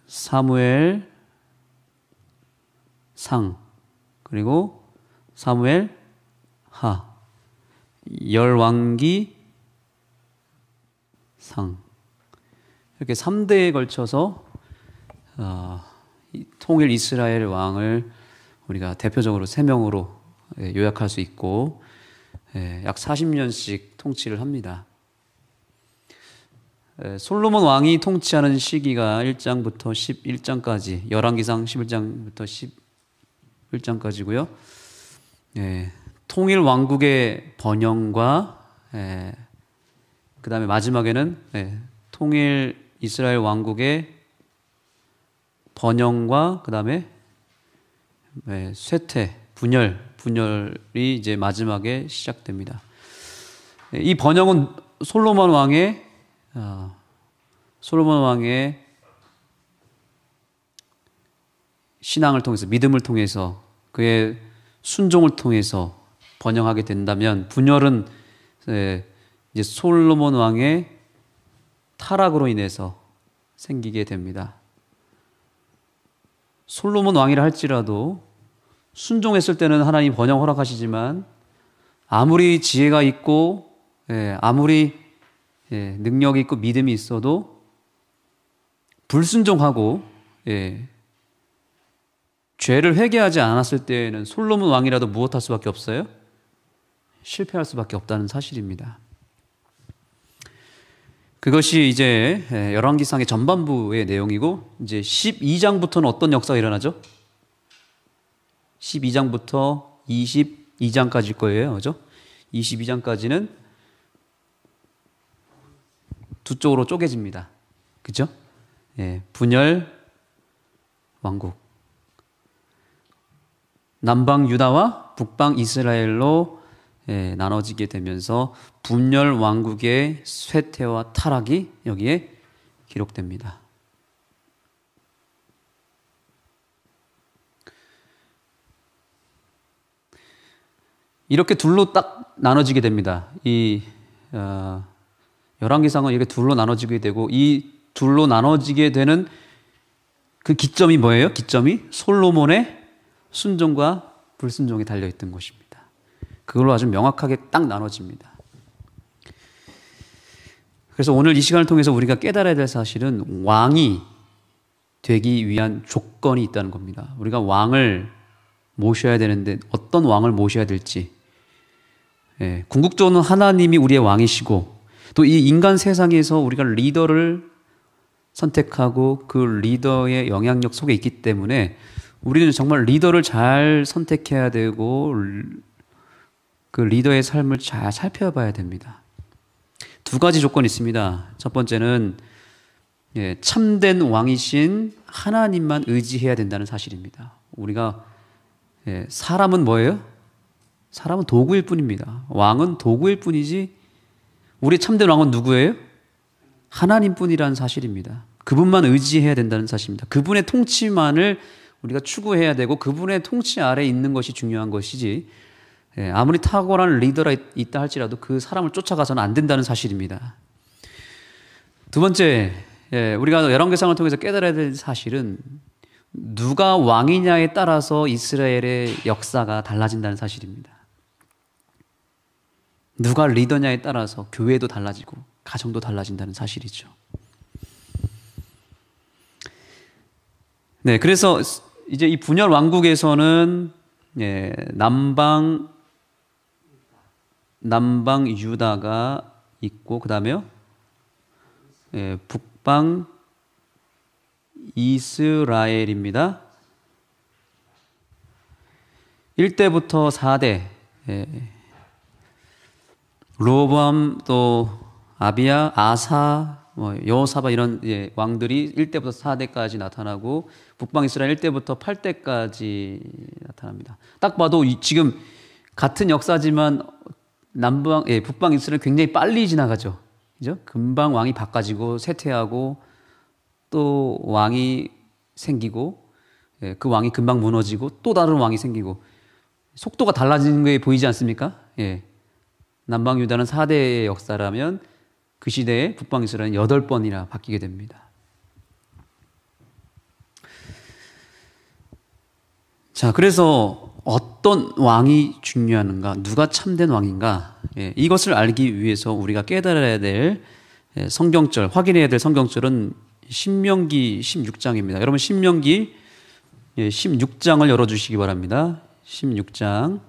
사무엘 상, 그리고 사무엘 하, 열왕기 상, 이렇게 3대에 걸쳐서 통일 이스라엘 왕을 우리가 대표적으로 3명으로 요약할 수 있고 약 40년씩 통치를 합니다. 솔로몬 왕이 통치하는 시기가 1장부터 11장까지, 열왕기상 11장부터 11장까지고요. 통일 왕국의 번영과 그 다음에 마지막에는 통일 이스라엘 왕국의 번영과 그 다음에 쇠퇴, 분열이 이제 마지막에 시작됩니다. 이 번영은 솔로몬 왕의 신앙을 통해서, 믿음을 통해서, 그의 순종을 통해서 번영하게 된다면, 분열은 이제 솔로몬 왕의 타락으로 인해서 생기게 됩니다. 솔로몬 왕이라 할지라도 순종했을 때는 하나님 번영 허락하시지만, 아무리 지혜가 있고 아무리 능력이 있고 믿음이 있어도 불순종하고 죄를 회개하지 않았을 때에는 솔로몬 왕이라도 무엇할 수밖에 없어요? 실패할 수밖에 없다는 사실입니다. 그것이 이제 열왕기상의 전반부의 내용이고, 이제 12장부터는 어떤 역사가 일어나죠? 12장부터 22장까지일 거예요. 그죠? 22장까지는 두 쪽으로 쪼개집니다. 그죠? 분열 왕국. 남방 유다와 북방 이스라엘로 나눠지게 되면서 분열 왕국의 쇠퇴와 타락이 여기에 기록됩니다. 이렇게 둘로 딱 나눠지게 됩니다. 이 열왕기상은 이렇게 둘로 나눠지게 되고, 이 둘로 나눠지게 되는 그 기점이 뭐예요? 기점이 솔로몬의 순종과 불순종이 달려있던 것입니다. 그걸로 아주 명확하게 딱 나눠집니다. 그래서 오늘 이 시간을 통해서 우리가 깨달아야 될 사실은 왕이 되기 위한 조건이 있다는 겁니다. 우리가 왕을 모셔야 되는데 어떤 왕을 모셔야 될지, 궁극적으로는 하나님이 우리의 왕이시고, 또 이 인간 세상에서 우리가 리더를 선택하고 그 리더의 영향력 속에 있기 때문에 우리는 정말 리더를 잘 선택해야 되고 그 리더의 삶을 잘 살펴봐야 됩니다. 두 가지 조건이 있습니다. 첫 번째는 참된 왕이신 하나님만 의지해야 된다는 사실입니다. 우리가 사람은 뭐예요? 사람은 도구일 뿐입니다. 왕은 도구일 뿐이지 우리 참된 왕은 누구예요? 하나님뿐이라는 사실입니다. 그분만 의지해야 된다는 사실입니다. 그분의 통치만을 우리가 추구해야 되고 그분의 통치 아래에 있는 것이 중요한 것이지, 아무리 탁월한 리더가 있다 할지라도 그 사람을 쫓아가서는 안 된다는 사실입니다. 두 번째, 우리가 열왕기상을 통해서 깨달아야 될 사실은 누가 왕이냐에 따라서 이스라엘의 역사가 달라진다는 사실입니다. 누가 리더냐에 따라서 교회도 달라지고 가정도 달라진다는 사실이죠. 네, 그래서 이제 이 분열 왕국에서는 남방 유다가 있고, 그 다음에요, 북방 이스라엘입니다. 1대부터 4대, 르호보암, 또 아비야, 아사, 여호사밧 이런 왕들이 1대부터 4대까지 나타나고, 북방 이스라엘 1대부터 8대까지 나타납니다. 딱 봐도 지금 같은 역사지만 북방 이스라엘 굉장히 빨리 지나가죠. 그죠? 금방 왕이 바꿔지고 쇠퇴하고 또 왕이 생기고, 그 왕이 금방 무너지고 또 다른 왕이 생기고, 속도가 달라지는 게 보이지 않습니까? 남방 유다는 4대의 역사라면 그 시대에 북방 이스라엘은 8번이나 바뀌게 됩니다. 자, 그래서 어떤 왕이 중요한가, 누가 참된 왕인가, 이것을 알기 위해서 우리가 깨달아야 될 성경절, 확인해야 될 성경절은 신명기 16장입니다. 여러분 신명기 16장을 열어주시기 바랍니다. 16장.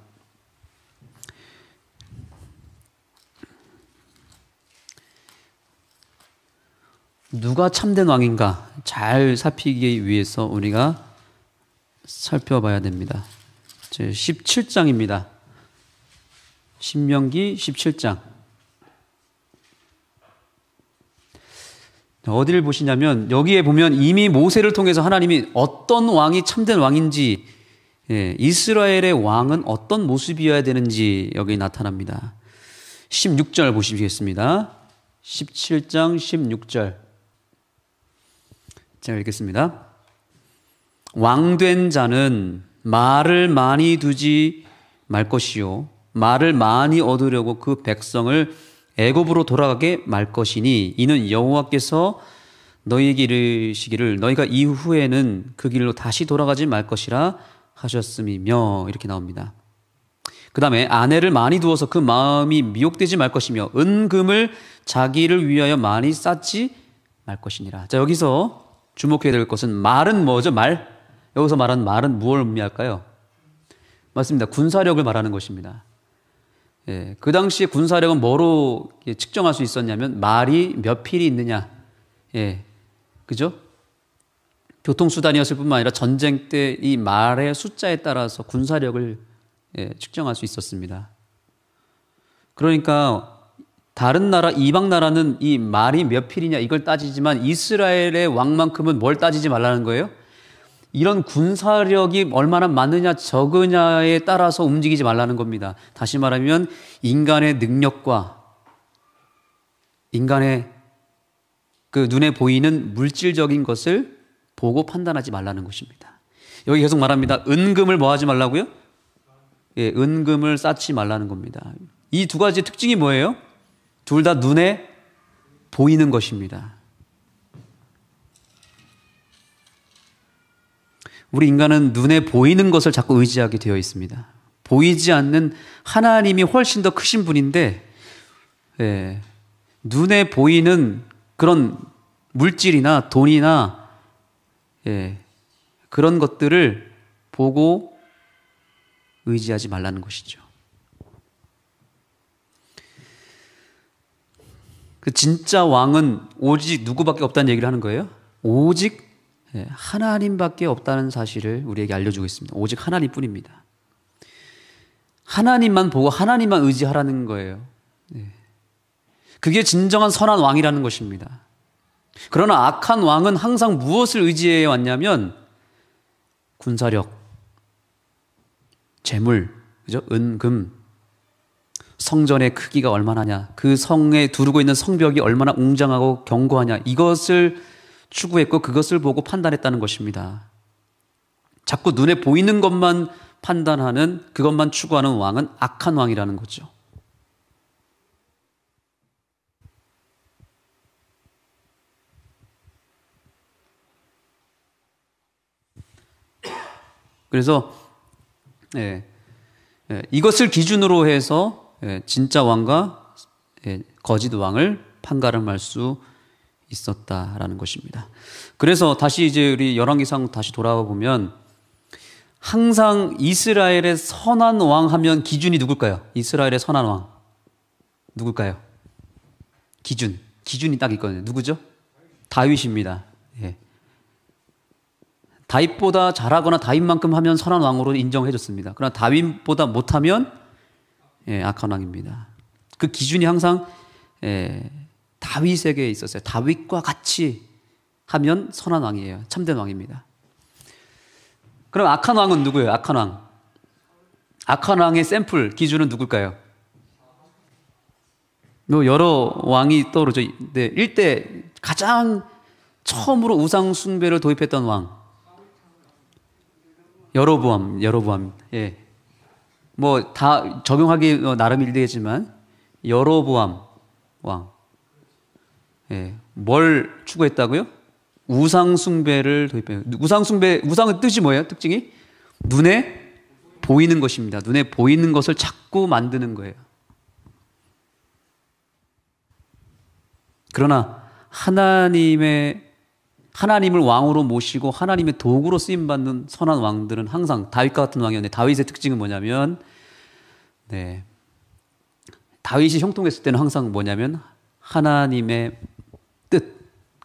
누가 참된 왕인가 잘 살피기 위해서 우리가 살펴봐야 됩니다. 17장입니다. 신명기 17장. 어디를 보시냐면 여기에 보면 이미 모세를 통해서 하나님이 어떤 왕이 참된 왕인지, 이스라엘의 왕은 어떤 모습이어야 되는지 여기 나타납니다. 16절 보시겠습니다. 17장 16절. 제가 읽겠습니다. 왕된 자는 말을 많이 두지 말 것이요 말을 많이 얻으려고 그 백성을 애굽으로 돌아가게 말 것이니 이는 여호와께서 너희에게 이르시기를 너희가 이후에는 그 길로 다시 돌아가지 말 것이라 하셨음이며, 이렇게 나옵니다. 그 다음에 아내를 많이 두어서 그 마음이 미혹되지 말 것이며 은금을 자기를 위하여 많이 쌓지 말 것이니라. 자, 여기서 주목해야 될 것은 말은 뭐죠? 말. 여기서 말하는 말은 무엇을 의미할까요? 맞습니다. 군사력을 말하는 것입니다. 그 당시에 군사력은 뭐로 측정할 수 있었냐면 말이 몇 필이 있느냐. 그죠? 교통수단이었을 뿐만 아니라 전쟁 때 이 말의 숫자에 따라서 군사력을 측정할 수 있었습니다. 그러니까 다른 나라, 이방 나라는 이 말이 몇 필이냐 이걸 따지지만 이스라엘의 왕만큼은 뭘 따지지 말라는 거예요? 이런 군사력이 얼마나 많으냐 적으냐에 따라서 움직이지 말라는 겁니다. 다시 말하면 인간의 능력과 인간의 그 눈에 보이는 물질적인 것을 보고 판단하지 말라는 것입니다. 여기 계속 말합니다. 은금을 뭐 하지 말라고요? 은금을 쌓지 말라는 겁니다. 이 두 가지 특징이 뭐예요? 둘 다 눈에 보이는 것입니다. 우리 인간은 눈에 보이는 것을 자꾸 의지하게 되어 있습니다. 보이지 않는 하나님이 훨씬 더 크신 분인데, 눈에 보이는 그런 물질이나 돈이나 그런 것들을 보고 의지하지 말라는 것이죠. 그 진짜 왕은 오직 누구밖에 없다는 얘기를 하는 거예요. 오직 하나님밖에 없다는 사실을 우리에게 알려주고 있습니다. 오직 하나님뿐입니다. 하나님만 보고 하나님만 의지하라는 거예요. 그게 진정한 선한 왕이라는 것입니다. 그러나 악한 왕은 항상 무엇을 의지해 왔냐면 군사력, 재물, 그죠? 은금, 성전의 크기가 얼마나냐, 그 성에 두르고 있는 성벽이 얼마나 웅장하고 견고하냐, 이것을 추구했고 그것을 보고 판단했다는 것입니다. 자꾸 눈에 보이는 것만 판단하는, 그것만 추구하는 왕은 악한 왕이라는 거죠. 그래서 이것을 기준으로 해서 진짜 왕과 거짓 왕을 판가름할 수 있었다라는 것입니다. 그래서 다시 이제 우리 열왕기상 다시 돌아와 보면 항상 이스라엘의 선한 왕 하면 기준이 누굴까요? 이스라엘의 선한 왕 누굴까요? 기준이 딱 있거든요. 누구죠? 다윗입니다. 다윗보다 잘하거나 다윗만큼 하면 선한 왕으로 인정해 줬습니다. 그러나 다윗보다 못하면 악한 왕입니다. 그 기준이 항상 다윗에게 있었어요. 다윗과 같이 하면 선한 왕이에요. 참된 왕입니다. 그럼 악한 왕은 누구예요? 악한 왕. 악한 왕의 샘플 기준은 누굴까요? 여러 왕이 떠오르죠. 네, 일대 가장 처음으로 우상 숭배를 도입했던 왕. 여로보암. 뭐 다 적용하기 나름 일되겠지만 여로보암 왕. 뭘 추구했다고요? 우상 숭배를 도입해요. 우상의 뜻이 뭐예요? 특징이 눈에 보이는 것입니다. 눈에 보이는 것을 자꾸 만드는 거예요. 그러나 하나님을 왕으로 모시고 하나님의 도구로 쓰임받는 선한 왕들은 항상 다윗과 같은 왕이었는데, 다윗의 특징은 뭐냐면, 다윗이 형통했을 때는 항상 뭐냐면 하나님의 뜻,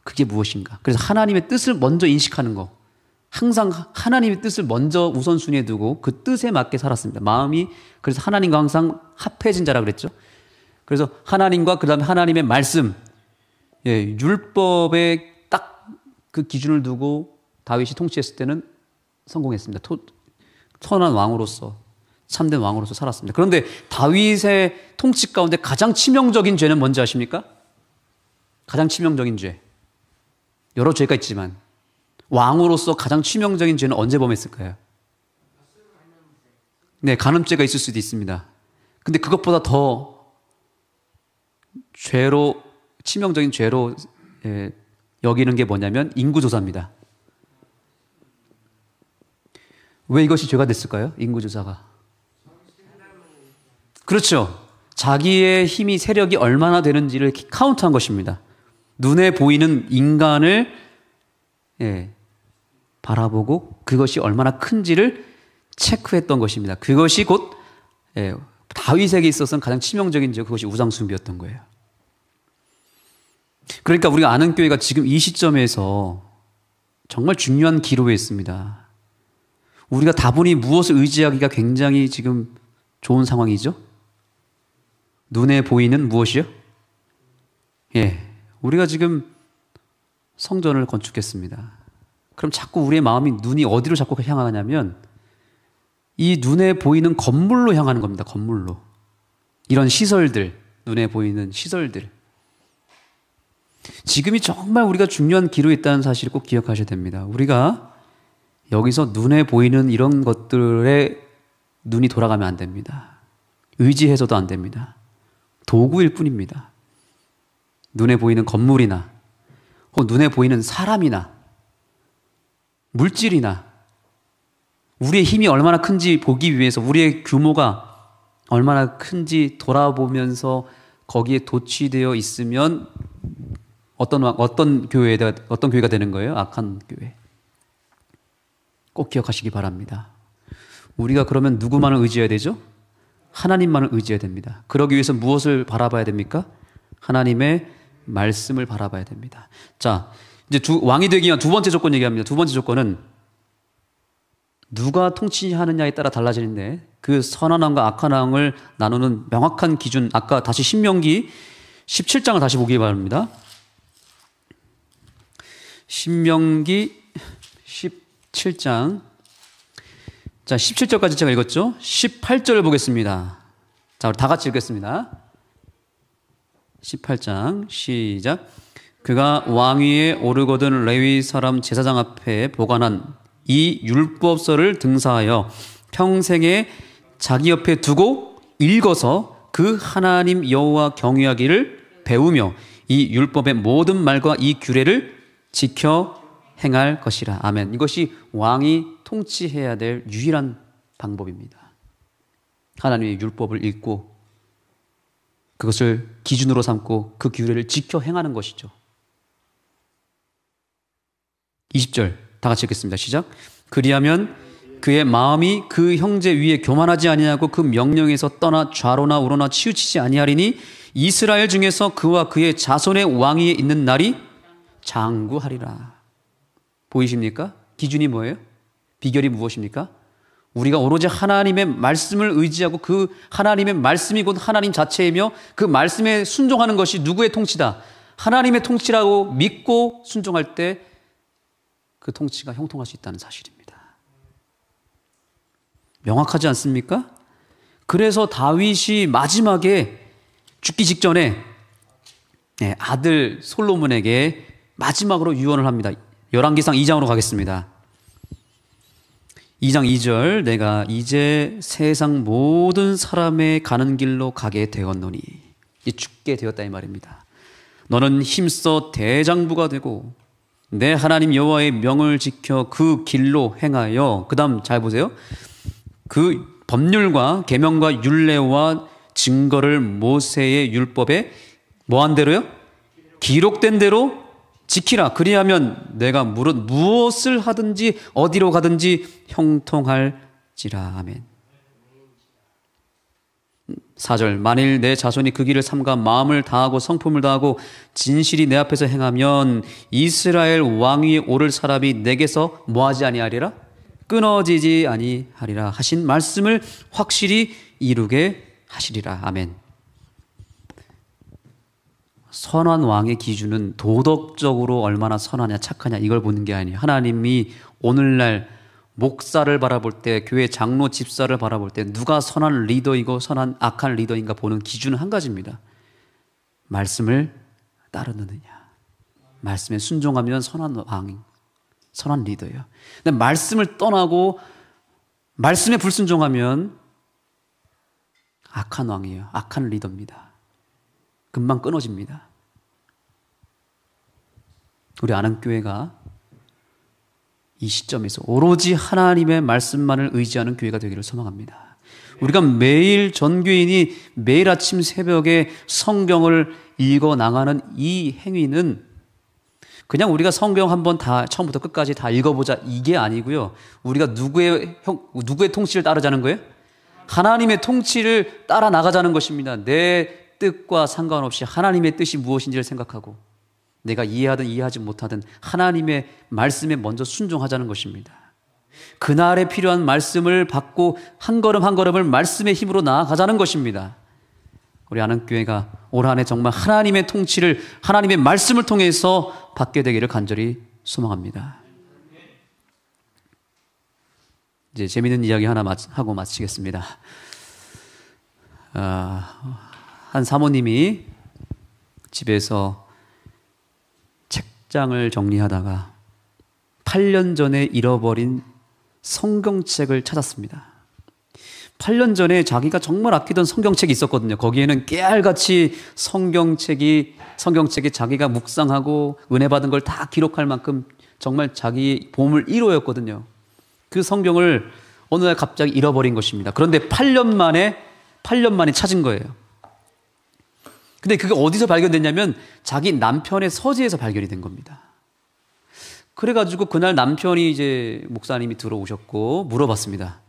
그게 무엇인가. 그래서 하나님의 뜻을 먼저 인식하는 거, 항상 하나님의 뜻을 먼저 우선순위에 두고 그 뜻에 맞게 살았습니다. 마음이 그래서 하나님과 항상 합해진 자라 그랬죠. 그래서 하나님과 그 다음에 하나님의 말씀, 율법에 딱 그 기준을 두고 다윗이 통치했을 때는 성공했습니다. 선한 왕으로서, 참된 왕으로서 살았습니다. 그런데 다윗의 통치 가운데 가장 치명적인 죄는 뭔지 아십니까? 가장 치명적인 죄, 여러 죄가 있지만 왕으로서 가장 치명적인 죄는 언제 범했을까요? 네, 간음죄가 있을 수도 있습니다. 근데 그것보다 더 치명적인 죄로 여기는 게 뭐냐면 인구조사입니다. 왜 이것이 죄가 됐을까요? 인구조사가. 그렇죠. 자기의 힘이, 세력이 얼마나 되는지를 카운트한 것입니다. 눈에 보이는 인간을 바라보고 그것이 얼마나 큰지를 체크했던 것입니다. 그것이 곧 다윗에게 있어서는 가장 치명적인 죄, 그것이 우상숭배였던 거예요. 그러니까 우리가 아는 교회가 지금 이 시점에서 정말 중요한 기로에 있습니다. 우리가 다분히 무엇을 의지하기가 굉장히 지금 좋은 상황이죠? 눈에 보이는 무엇이요? 우리가 지금 성전을 건축했습니다. 그럼 자꾸 우리의 마음이, 눈이 어디로 자꾸 향하냐면 이 눈에 보이는 건물로 향하는 겁니다. 건물로. 이런 시설들, 눈에 보이는 시설들. 지금이 정말 우리가 중요한 기로에 있다는 사실을 꼭 기억하셔야 됩니다. 우리가 여기서 눈에 보이는 이런 것들에 눈이 돌아가면 안 됩니다. 의지해서도 안 됩니다. 도구일 뿐입니다. 눈에 보이는 건물이나 혹은 눈에 보이는 사람이나 물질이나 우리의 힘이 얼마나 큰지 보기 위해서, 우리의 규모가 얼마나 큰지 돌아보면서 거기에 도취되어 있으면 어떤 교회가 되는 거예요? 악한 교회. 꼭 기억하시기 바랍니다. 우리가 그러면 누구만을 의지해야 되죠? 하나님만을 의지해야 됩니다. 그러기 위해서 무엇을 바라봐야 됩니까? 하나님의 말씀을 바라봐야 됩니다. 자, 이제 왕이 되기 위한 두 번째 조건 얘기합니다. 두 번째 조건은 누가 통치하느냐에 따라 달라지는데, 그 선한 왕과 악한 왕을 나누는 명확한 기준, 아까 다시 신명기 17장을 다시 보기 바랍니다. 신명기 17장. 자, 17절까지 제가 읽었죠? 18절을 보겠습니다. 자, 우리 다 같이 읽겠습니다. 18장 시작. 그가 왕위에 오르거든 레위 사람 제사장 앞에 보관한 이 율법서를 등사하여 평생에 자기 옆에 두고 읽어서 그 하나님 여호와 경외하기를 배우며 이 율법의 모든 말과 이 규례를 지켜 행할 것이라. 아멘. 이것이 왕이 통치해야 될 유일한 방법입니다. 하나님의 율법을 읽고 그것을 기준으로 삼고 그 규례를 지켜 행하는 것이죠. 20절 다 같이 읽겠습니다. 시작. 그리하면 그의 마음이 그 형제 위에 교만하지 아니하고 그 명령에서 떠나 좌로나 우로나 치우치지 아니하리니 이스라엘 중에서 그와 그의 자손의 왕위에 있는 날이 장구하리라. 보이십니까? 기준이 뭐예요? 비결이 무엇입니까? 우리가 오로지 하나님의 말씀을 의지하고 그 하나님의 말씀이 곧 하나님 자체이며 그 말씀에 순종하는 것이 누구의 통치다? 하나님의 통치라고 믿고 순종할 때 그 통치가 형통할 수 있다는 사실입니다. 명확하지 않습니까? 그래서 다윗이 마지막에 죽기 직전에 아들 솔로몬에게 마지막으로 유언을 합니다. 열왕기상 2장으로 가겠습니다. 2장 2절. 내가 이제 세상 모든 사람의 가는 길로 가게 되었노니, 죽게 되었다 이 말입니다. 너는 힘써 대장부가 되고 내 하나님 여호와의 명을 지켜 그 길로 행하여, 그 다음 잘 보세요. 그 법률과 계명과 율례와 증거를 모세의 율법에 뭐한 대로요? 기록된 대로 지키라. 그리하면 내가 무엇을 하든지 어디로 가든지 형통할지라. 아멘. 4절, 만일 내 자손이 그 길을 삼가 마음을 다하고 성품을 다하고 진실이 내 앞에서 행하면 이스라엘 왕위에 오를 사람이 내게서 뭐하지 아니하리라? 끊어지지 아니하리라 하신 말씀을 확실히 이루게 하시리라. 아멘. 선한 왕의 기준은 도덕적으로 얼마나 선하냐 착하냐 이걸 보는 게 아니에요. 하나님이 오늘날 목사를 바라볼 때, 교회 장로 집사를 바라볼 때 누가 선한 리더이고 선한 악한 리더인가 보는 기준은 한 가지입니다. 말씀을 따르느냐. 말씀에 순종하면 선한 왕, 선한 리더예요. 근데 말씀을 떠나고 말씀에 불순종하면 악한 왕이에요. 악한 리더입니다. 금방 끊어집니다. 우리 아는교회가 이 시점에서 오로지 하나님의 말씀만을 의지하는 교회가 되기를 소망합니다. 우리가 매일 전교인이 매일 아침 새벽에 성경을 읽어 나가는 이 행위는 그냥 우리가 성경 한번 다 처음부터 끝까지 다 읽어보자 이게 아니고요. 우리가 누구의 통치를 따르자는 거예요? 하나님의 통치를 따라 나가자는 것입니다. 내 뜻과 상관없이 하나님의 뜻이 무엇인지를 생각하고 내가 이해하든 이해하지 못하든 하나님의 말씀에 먼저 순종하자는 것입니다. 그날에 필요한 말씀을 받고 한 걸음 한 걸음을 말씀의 힘으로 나아가자는 것입니다. 우리 아는교회가 올 한 해 정말 하나님의 통치를 하나님의 말씀을 통해서 받게 되기를 간절히 소망합니다. 이제 재미있는 이야기 하나 하고 마치겠습니다. 한 사모님이 집에서 책장을 정리하다가 8년 전에 잃어버린 성경책을 찾았습니다. 8년 전에 자기가 정말 아끼던 성경책이 있었거든요. 거기에는 깨알같이 성경책이 자기가 묵상하고 은혜 받은 걸 다 기록할 만큼 정말 자기 보물 1호였거든요. 그 성경을 어느 날 갑자기 잃어버린 것입니다. 그런데 8년 만에 찾은 거예요. 근데 그게 어디서 발견됐냐면 자기 남편의 서재에서 발견이 된 겁니다. 그래가지고 그날 남편이 이제 목사님이 들어오셨고 물어봤습니다.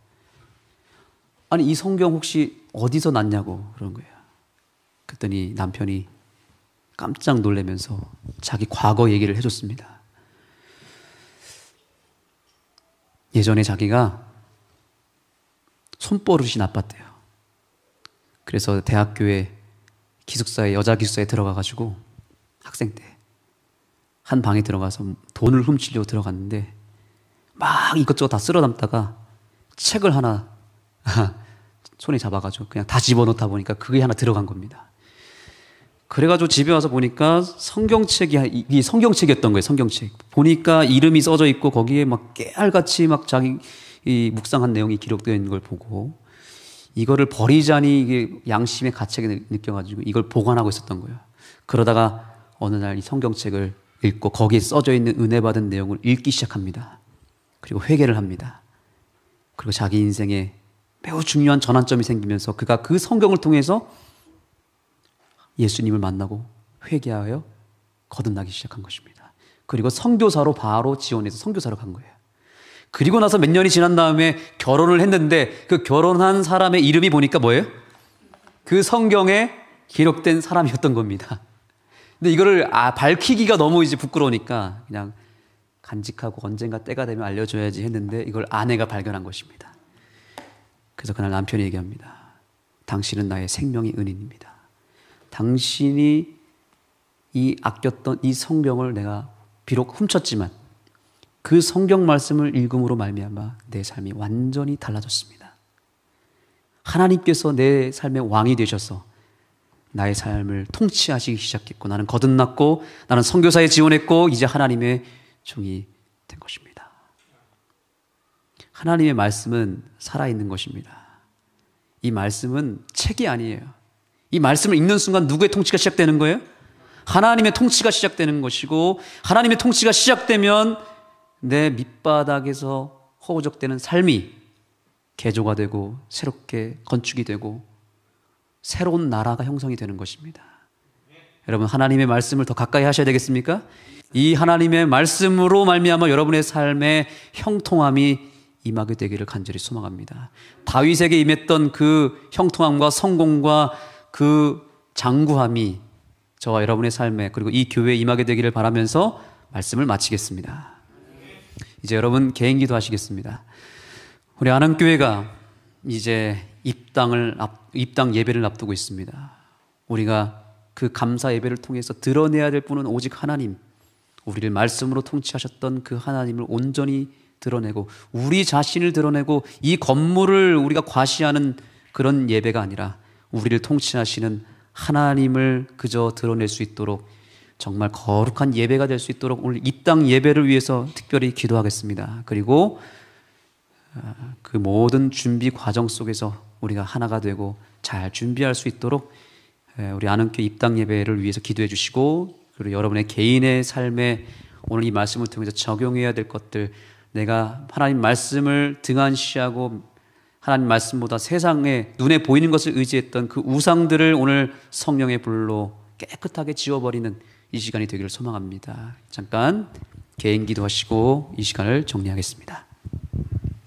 아니 이 성경 혹시 어디서 났냐고 그런 거예요. 그랬더니 남편이 깜짝 놀라면서 자기 과거 얘기를 해줬습니다. 예전에 자기가 손버릇이 나빴대요. 그래서 대학교에 기숙사에 여자 기숙사에 들어가가지고 학생 때 한 방에 들어가서 돈을 훔치려고 들어갔는데 막 이것저것 다 쓸어 담다가 책을 하나 손에 잡아가지고 그냥 다 집어넣다 보니까 그게 하나 들어간 겁니다. 그래가지고 집에 와서 보니까 이게 성경책이었던 거예요. 성경책 보니까 이름이 써져 있고 거기에 막 깨알같이 막 자기 이 묵상한 내용이 기록되어 있는 걸 보고 이거를 버리자니 이게 양심의 가책이 느껴가지고 이걸 보관하고 있었던 거예요. 그러다가 어느 날 이 성경책을 읽고 거기에 써져 있는 은혜 받은 내용을 읽기 시작합니다. 그리고 회개를 합니다. 그리고 자기 인생에 매우 중요한 전환점이 생기면서 그가 그 성경을 통해서 예수님을 만나고 회개하여 거듭나기 시작한 것입니다. 그리고 선교사로 바로 지원해서 선교사로 간 거예요. 그리고 나서 몇 년이 지난 다음에 결혼을 했는데 그 결혼한 사람의 이름이 보니까 뭐예요? 그 성경에 기록된 사람이었던 겁니다. 근데 이거를 밝히기가 너무 이제 부끄러우니까 그냥 간직하고 언젠가 때가 되면 알려줘야지 했는데 이걸 아내가 발견한 것입니다. 그래서 그날 남편이 얘기합니다. 당신은 나의 생명의 은인입니다. 당신이 이 아꼈던 이 성경을 내가 비록 훔쳤지만 그 성경 말씀을 읽음으로 말미암아 내 삶이 완전히 달라졌습니다. 하나님께서 내 삶의 왕이 되셔서 나의 삶을 통치하시기 시작했고 나는 거듭났고 나는 선교사에 지원했고 이제 하나님의 종이 된 것입니다. 하나님의 말씀은 살아있는 것입니다. 이 말씀은 책이 아니에요. 이 말씀을 읽는 순간 누구의 통치가 시작되는 거예요? 하나님의 통치가 시작되는 것이고, 하나님의 통치가 시작되면 내 밑바닥에서 허우적대는 삶이 개조가 되고 새롭게 건축이 되고 새로운 나라가 형성이 되는 것입니다. 여러분, 하나님의 말씀을 더 가까이 하셔야 되겠습니까? 이 하나님의 말씀으로 말미암아 여러분의 삶에 형통함이 임하게 되기를 간절히 소망합니다. 다윗에게 임했던 그 형통함과 성공과 그 장구함이 저와 여러분의 삶에, 그리고 이 교회에 임하게 되기를 바라면서 말씀을 마치겠습니다. 이제 여러분 개인기도 하시겠습니다. 우리 안암교회가 이제 입당 예배를 앞두고 있습니다. 우리가 그 감사 예배를 통해서 드러내야 될 분은 오직 하나님, 우리를 말씀으로 통치하셨던 그 하나님을 온전히 드러내고 우리 자신을 드러내고 이 건물을 우리가 과시하는 그런 예배가 아니라 우리를 통치하시는 하나님을 그저 드러낼 수 있도록 정말 거룩한 예배가 될 수 있도록 오늘 입당 예배를 위해서 특별히 기도하겠습니다. 그리고 그 모든 준비 과정 속에서 우리가 하나가 되고 잘 준비할 수 있도록 우리 안암교회 입당 예배를 위해서 기도해 주시고, 그리고 여러분의 개인의 삶에 오늘 이 말씀을 통해서 적용해야 될 것들, 내가 하나님 말씀을 등한시하고 하나님 말씀보다 세상에 눈에 보이는 것을 의지했던 그 우상들을 오늘 성령의 불로 깨끗하게 지워버리는 이 시간이 되기를 소망합니다. 잠깐 개인 기도하시고 이 시간을 정리하겠습니다.